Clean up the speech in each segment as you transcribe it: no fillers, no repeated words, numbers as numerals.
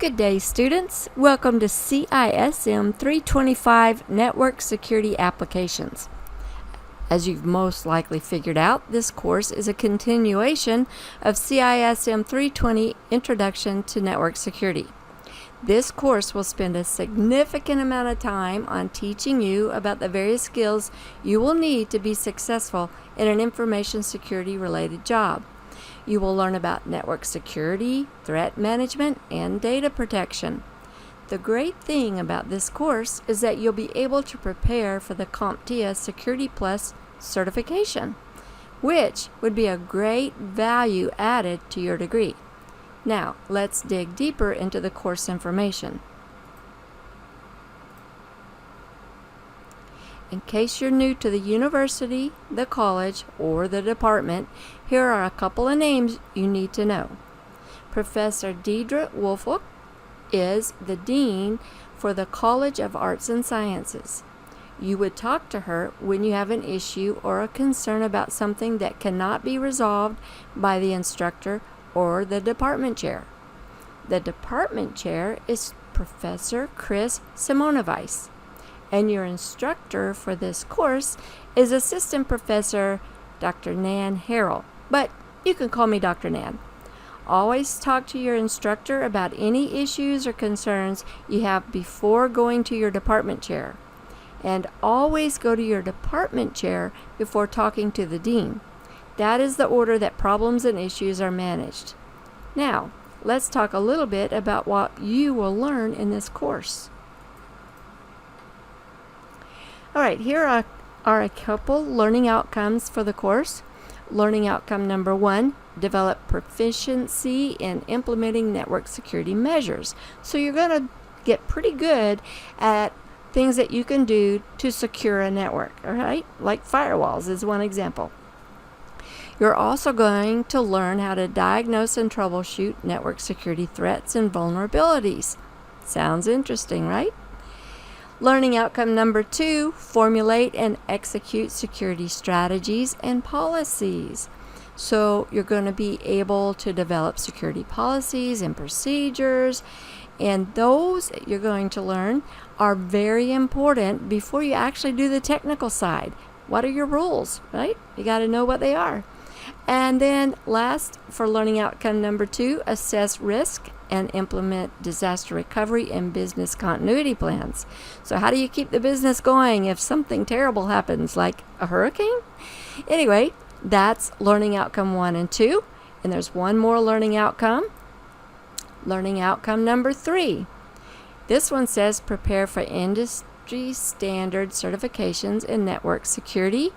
Good day, students. Welcome to CISM325 Network Security Applications. As you've most likely figured out, this course is a continuation of CISM320 Introduction to Network Security. This course will spend a significant amount of time on teaching you about the various skills you will need to be successful in an information security related job. You will learn about network security, threat management, and data protection. The great thing about this course is that you'll be able to prepare for the CompTIA Security Plus certification, which would be a great value added to your degree. Now, let's dig deeper into the course information. In case you're new to the university, the college, or the department, here are a couple of names you need to know. Professor Deidre Wolfolk is the Dean for the College of Arts and Sciences. You would talk to her when you have an issue or a concern about something that cannot be resolved by the instructor or the department chair. The department chair is Professor Chris Simonovice. And your instructor for this course is Assistant Professor Dr. Nan Harrell, but you can call me Dr. Nan. Always talk to your instructor about any issues or concerns you have before going to your department chair. And always go to your department chair before talking to the dean. That is the order that problems and issues are managed. Now, let's talk a little bit about what you will learn in this course. Alright, here are a couple learning outcomes for the course. Learning outcome number 1, develop proficiency in implementing network security measures. So you're going to get pretty good at things that you can do to secure a network, alright? Like firewalls is one example. You're also going to learn how to diagnose and troubleshoot network security threats and vulnerabilities. Sounds interesting, right? Learning outcome number 2, formulate and execute security strategies and policies. So you're going to be able to develop security policies and procedures, and those you're going to learn are very important before you actually do the technical side. What are your rules, right? You got to know what they are. And then last, for learning outcome number 2, assess risk and implement disaster recovery and business continuity plans. So how do you keep the business going if something terrible happens, like a hurricane? Anyway, that's learning outcome 1 and 2. And there's one more learning outcome. Learning outcome number 3. This one says prepare for industry standard certifications in network security.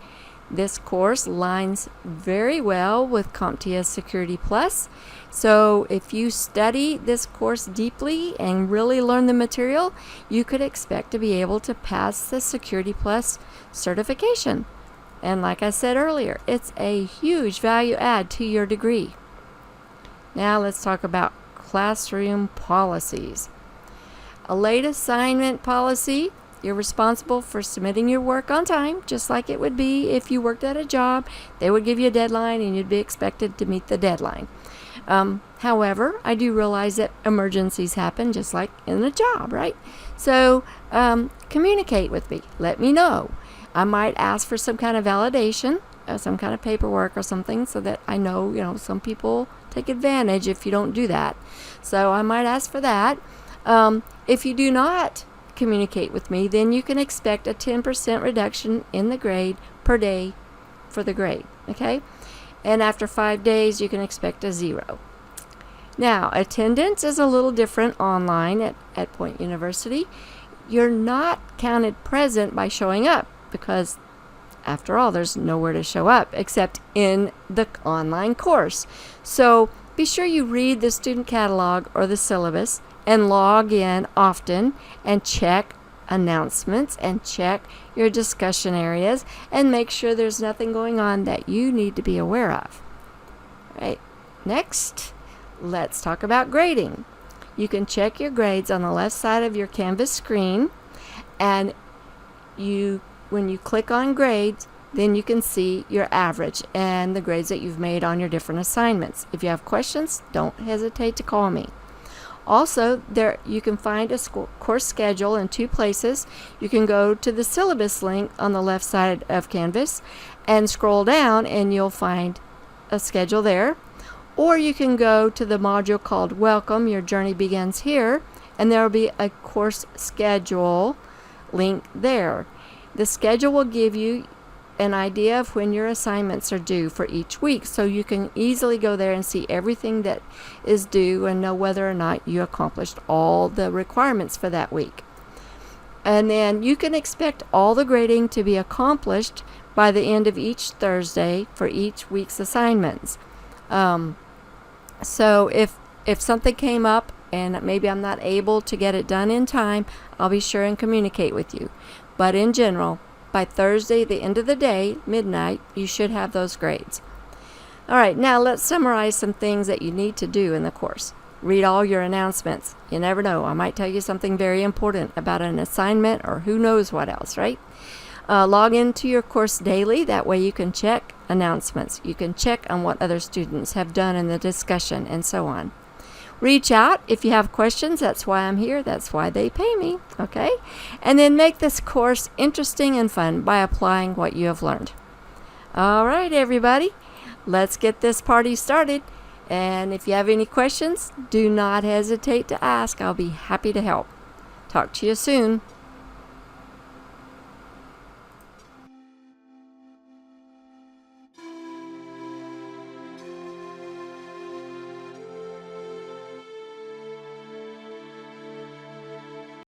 This course lines very well with CompTIA Security Plus. So if you study this course deeply and really learn the material, you could expect to be able to pass the Security Plus certification. And like I said earlier, it's a huge value add to your degree. Now let's talk about classroom policies. A late assignment policy. You're responsible for submitting your work on time, just like it would be if you worked at a job. They would give you a deadline and you'd be expected to meet the deadline. However, I do realize that emergencies happen just like in a job, right? So communicate with me. Let me know. I might ask for some kind of validation, some kind of paperwork or something, so that I know, some people take advantage if you don't do that. So I might ask for that. If you do not communicate with me, then you can expect a 10% reduction in the grade per day for the grade, okay? And after 5 days, you can expect a 0. Now, attendance is a little different online at Point University. You're not counted present by showing up because, after all, there's nowhere to show up except in the online course. So be sure you read the student catalog or the syllabus and log in often and check announcements and check your discussion areas and make sure there's nothing going on that you need to be aware of. Right. Next, let's talk about grading. You can check your grades on the left side of your Canvas screen, and when you click on grades, then you can see your average and the grades that you've made on your different assignments. If you have questions, don't hesitate to call me. Also, there you can find a course schedule in two places. You can go to the syllabus link on the left side of Canvas and scroll down and you'll find a schedule there. Or you can go to the module called Welcome, Your Journey Begins Here, and there will be a course schedule link there. The schedule will give you an idea of when your assignments are due for each week, so you can easily go there and see everything that is due and know whether or not you accomplished all the requirements for that week. And then you can expect all the grading to be accomplished by the end of each Thursday for each week's assignments. So if something came up and maybe I'm not able to get it done in time, I'll be sure and communicate with you. But in general, by Thursday, the end of the day, midnight, you should have those grades. All right, now let's summarize some things that you need to do in the course. Read all your announcements. You never know, I might tell you something very important about an assignment or who knows what else, right? Log into your course daily. That way you can check announcements. You can check on what other students have done in the discussion and so on. Reach out if you have questions. That's why I'm here. That's why they pay me. Okay? And then make this course interesting and fun by applying what you have learned. All right, everybody. Let's get this party started. And if you have any questions, do not hesitate to ask. I'll be happy to help. Talk to you soon.